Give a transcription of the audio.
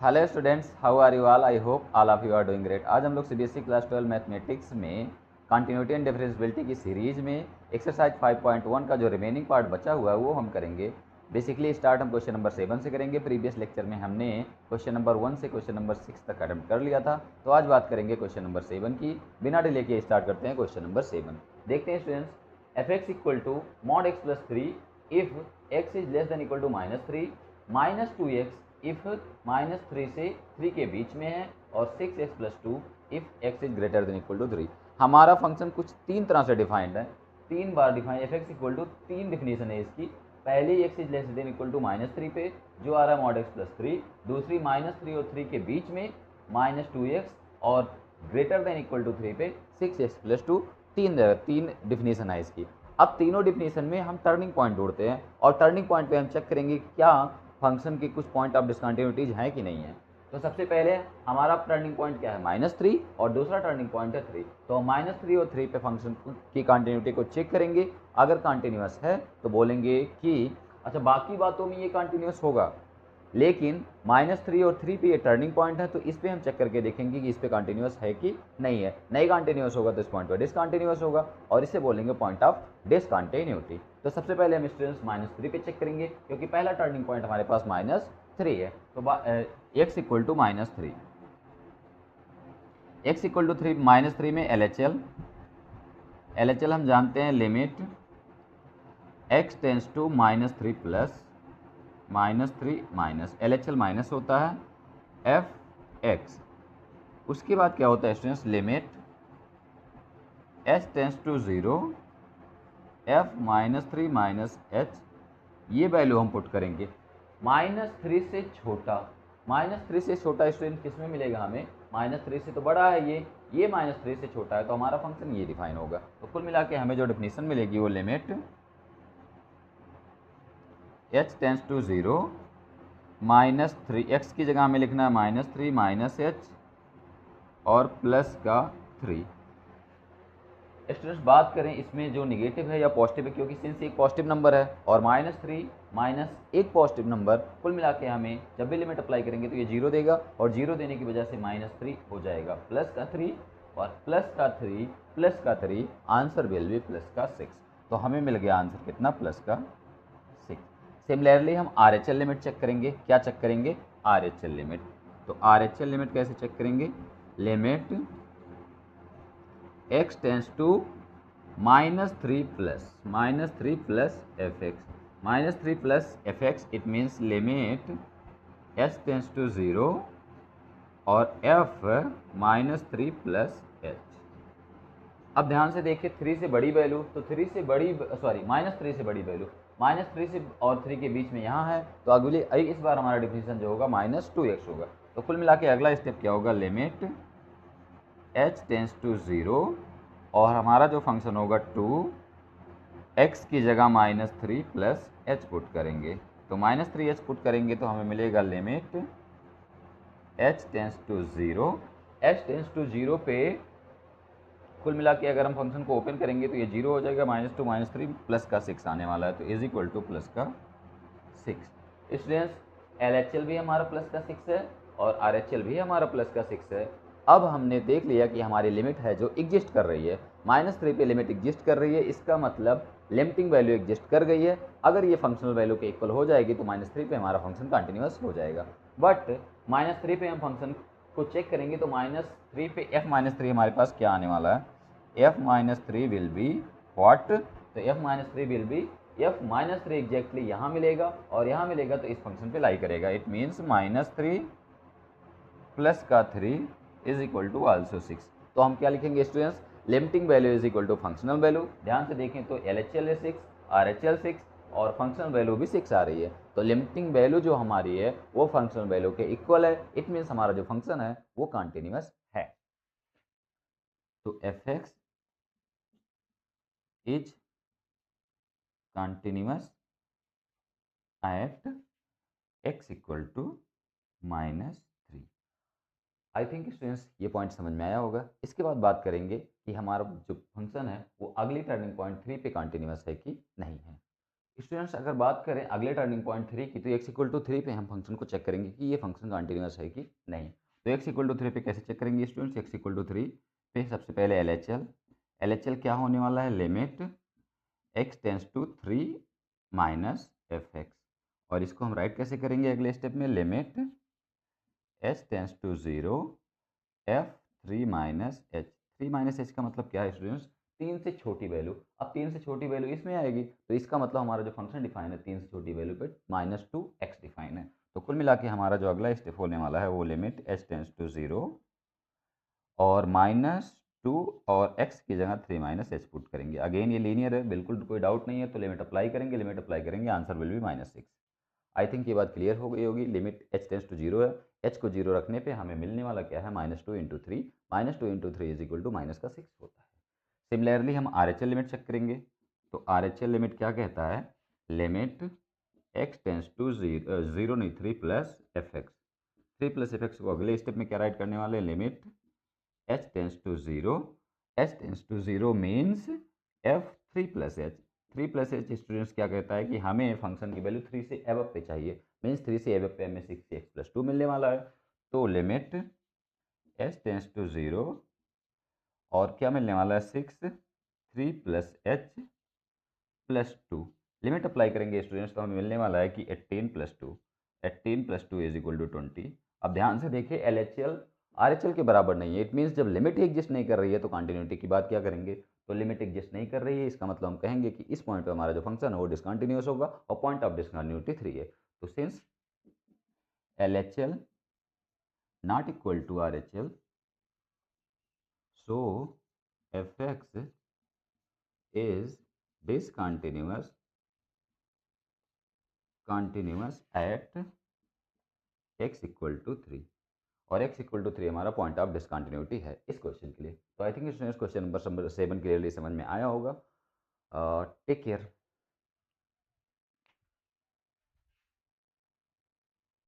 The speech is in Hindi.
Hello students, how are you all? I hope all of you are doing great. आज हम लोग सीबीएसई क्लास 12 मैथमेटिक्स में कंटिन्यूटी एंड डिफरेंशियबिलिटी की सीरीज में एक्सरसाइज 5.1 का जो रिमेनिंग पार्ट बचा हुआ है वो हम करेंगे। बेसिकली स्टार्ट हम क्वेश्चन नंबर 7 से करेंगे। प्रीवियस लेक्चर में हमने क्वेश्चन नंबर 1 से क्वेश्चन नंबर 6 तक अटेम्प्ट कर लिया था, तो आज बात करेंगे क्वेश्चन नंबर 7 की। बिना डिले के स्टार्ट करते हैं क्वेश्चन नंबर 7। देखते हैं students, f x equal to mod x plus 3 if x is less than equal to -3 -2x if -3 से 3 के बीच में है और 6x plus 2 if x is greater than equal to 3। हमारा फंक्शन कुछ तीन तरह से डिफाइंड है, तीन बार defined. F x equal to तीन डिफिनेशन है इसकी। पहली x is less than equal to -3 पे जो आ रहा है मॉड x प्लस 3, दूसरी -3 और 3 के बीच में -2x और ग्रेटर देन इक्वल टू 3 पे 6x प्लस 2। तीन डिफिनेशन है इसकी। अब तीनों डिफिनेशन में हम टर्निंग पॉइंट ढूंढते हैं और टर्निंग पॉइंट पे हम चेक करेंगे क्या फंक्शन के कुछ पॉइंट ऑफ डिसकंटिन्यूटीज हैं कि नहीं है। तो सबसे पहले हमारा टर्निंग पॉइंट क्या है, -3 और दूसरा टर्निंग पॉइंट है 3। तो -3 और 3 पे फंक्शन की कंटिन्यूटी को चेक करेंगे। अगर कंटिन्यूअस है तो बोलेंगे कि अच्छा बाकी बातों में ये कंटिन्यूअस होगा, लेकिन -3 और 3 पे ये टर्निंग पॉइंट है तो इस पे हम चेक करके देखेंगे कि इस पे कंटिन्यूअस है कि नहीं है। नहीं कंटिन्यूअस होगा तो इस पॉइंट पे डिसकंटिन्यूअस होगा और इसे बोलेंगे पॉइंट ऑफ डिसकंटिन्यूटी। तो सबसे पहले हम स्टूडेंट्स -3 पे चेक करेंगे क्योंकि पहला टर्निंग पॉइंट हमारे पास -3 है। तो x equal to -3, x equal to 3 -3 में एल हम जानते हैं limit x tends to -3 plus -3 minus LHL minus होता है एफ एक्स। उसके बाद क्या होता है students, limit h tends to 0 f -3 minus h। ये वैल्यू हम पुट करेंगे। -3 से छोटा, -3 से छोटा स्टूडेंट किस में मिलेगा हमें, -3 से तो बड़ा है ये -3 से छोटा है तो हमारा फंक्शन ये डिफाइन होगा। तो कुल मिला के हमें जो डिफिनेशन मिलेगी वो limit h tends to 0 -3, x की जगह हमें लिखना है -3 माइनस h और प्लस का 3। स्टूडेंट्स बात करें इसमें जो निगेटिव है या पॉजिटिव है, क्योंकि सिंस एक पॉजिटिव नंबर है और -3 माइनस एक पॉजिटिव नंबर, कुल मिला के हमें जब भी लिमिट अप्लाई करेंगे तो ये 0 देगा और 0 देने की वजह से -3 हो जाएगा प्लस का 3 और प्लस का 3 आंसर विल बी प्लस का 6। तो हमें मिल गया आंसर कितना, प्लस का 6। सिमिलरली हम RHL लिमिट चेक करेंगे। क्या चेक करेंगे, RHL लिमिट। तो RHL लिमिट कैसे चेक करेंगे, limit x tends to -3 plus f x. It means limit h tends to 0 और f -3 प्लस h। अब ध्यान से देखिए 3 से बड़ी वैल्यू, तो 3 से बड़ी सॉरी -3 से बड़ी वैल्यू, -3 से और 3 के बीच में यहाँ है तो अगली इस बार हमारा डिफिनेशन जो होगा -2x होगा। तो कुल मिला के अगला स्टेप क्या होगा, लिमिट h टेंस टू 0 और हमारा जो फंक्शन होगा 2 x की जगह -3 प्लस h पुट करेंगे। तो -3h पुट करेंगे तो हमें मिलेगा limit h tends to 0, h tends to 0 पे कुल मिला के अगर हम फंक्शन को ओपन करेंगे तो ये 0 हो जाएगा, -2 -3 प्लस का 6 आने वाला है तो इज इक्वल टू प्लस का 6। स्टूडेंट्स LHL भी हमारा प्लस का 6 है और RHL भी हमारा प्लस का 6 है। अब हमने देख लिया कि हमारी लिमिट है जो एग्जिस्ट कर रही है, -3 पे लिमिट एग्जिस्ट कर रही है, इसका मतलब लिमिटिंग वैल्यू एग्जिस्ट कर गई है। अगर ये फंक्शनल वैल्यू के इक्वल हो जाएगी तो -3 पे हमारा फंक्शन कंटिन्यूअस हो जाएगा। बट -3 पे हम फंक्शन को चेक करेंगे तो -3 पे f -3 हमारे पास क्या आने वाला है, f -3 विल बी व्हाट, तो f -3 will be f -3 exactly यहाँ मिलेगा और यहाँ मिलेगा तो इस फंक्शन पे लाई करेगा। इट मीन्स -3 प्लस का 3 इज इक्वल टू आल्सो 6। तो हम क्या लिखेंगे students, limiting value is equal to functional value. ध्यान से देखें तो LHL है 6, RHL 6 और फंक्शनल वैल्यू भी 6 आ रही है। तो लिमिटिंग वैल्यू जो हमारी है वो फंक्शनल वैल्यू के इक्वल है। इट मीन्स हमारा जो फंक्शन है वो कंटिन्यूअस है। तो f x is continuous at x equal to -3। I think students ये पॉइंट समझ में आया होगा। इसके बाद बात करेंगे कि हमारा जो फंक्शन है वो अगली टर्निंग पॉइंट 3 पे कंटिन्यूअस है कि नहीं है। स्टूडेंट्स अगर बात करें अगले टर्निंग पॉइंट 3 की, तो x इक्वल टू 3 पे हम फंक्शन को चेक करेंगे कि ये फंक्शन कंटिन्यूस है कि नहीं। तो x इक्वल टू 3 पे कैसे चेक करेंगे स्टूडेंट्स? x इक्वल टू 3 पे सबसे पहले LHL क्या होने वाला है? Limit x tends to 3 minus fx, और इसको हम राइट कैसे करेंगे अगले स्टेप में? Limit h tends to 0 f 3 minus h। 3 minus h का मतलब क्या है स्टूडेंट्स? 3 से छोटी वैल्यू। अब 3 से छोटी वैल्यू इसमें आएगी, तो इसका मतलब हमारा जो फंक्शन डिफाइन है 3 से छोटी वैल्यू पे -2x डिफाइन है। तो कुल मिला के हमारा जो अगला स्टेप होने वाला है वो लिमिट h टेंस टू 0 और -2 और x की जगह 3 माइनस h पुट करेंगे। अगेन ये लीनियर है, बिल्कुल कोई डाउट नहीं है, तो लिमिट अप्लाई करेंगे, answer will be -6। I think ये बात क्लियर हो गई होगी। लिमिट h टेंस टू 0 है, h को 0 रखने पे हमें मिलने वाला क्या है? -2 into 3, -2 into 3 is equal to -6 होता है। सिमिलरली हम RHL लिमिट चेक करेंगे, तो RHL लिमिट क्या कहता है? लिमिट x टेंस टू 0 नहीं 3 प्लस fx। 3 प्लस fx को अगले स्टेप में क्या राइट करने वाले? Limit h tends to 0, h tends to 0 means f 3 plus h। 3 plus h students क्या कहता है कि हमें फंक्शन की वैल्यू 3 से एबव पे चाहिए, मीन्स 3 से एबव पे हमें 6x प्लस 2 मिलने वाला है। तो लिमिट h टेंस टू 0 और क्या मिलने वाला है? 6 3 plus h plus 2। Limit apply करेंगे स्टूडेंट्स, तो हमें मिलने वाला है कि 18 plus two is equal to 20। अब ध्यान से देखिए, LHL RHL के बराबर नहीं है। इट मीन्स जब लिमिट एग्जिस्ट नहीं कर रही है तो कंटिन्यूटी की बात क्या करेंगे? तो लिमिट एग्जिस्ट नहीं कर रही है, इसका मतलब हम कहेंगे कि इस पॉइंट पे हमारा जो फंक्शन है वो डिसकंटिन्यूअस होगा और पॉइंट ऑफ डिसकंटिन्यूटी 3 है। तो since LHL not equal to RHL, so fx is discontinuous at x equal to 3, और x इक्वल टू 3 हमारा पॉइंट ऑफ डिसकंटिन्यूटी है इस क्वेश्चन के लिए। तो I think students question number 7 clearly समझ में आया होगा। Take care.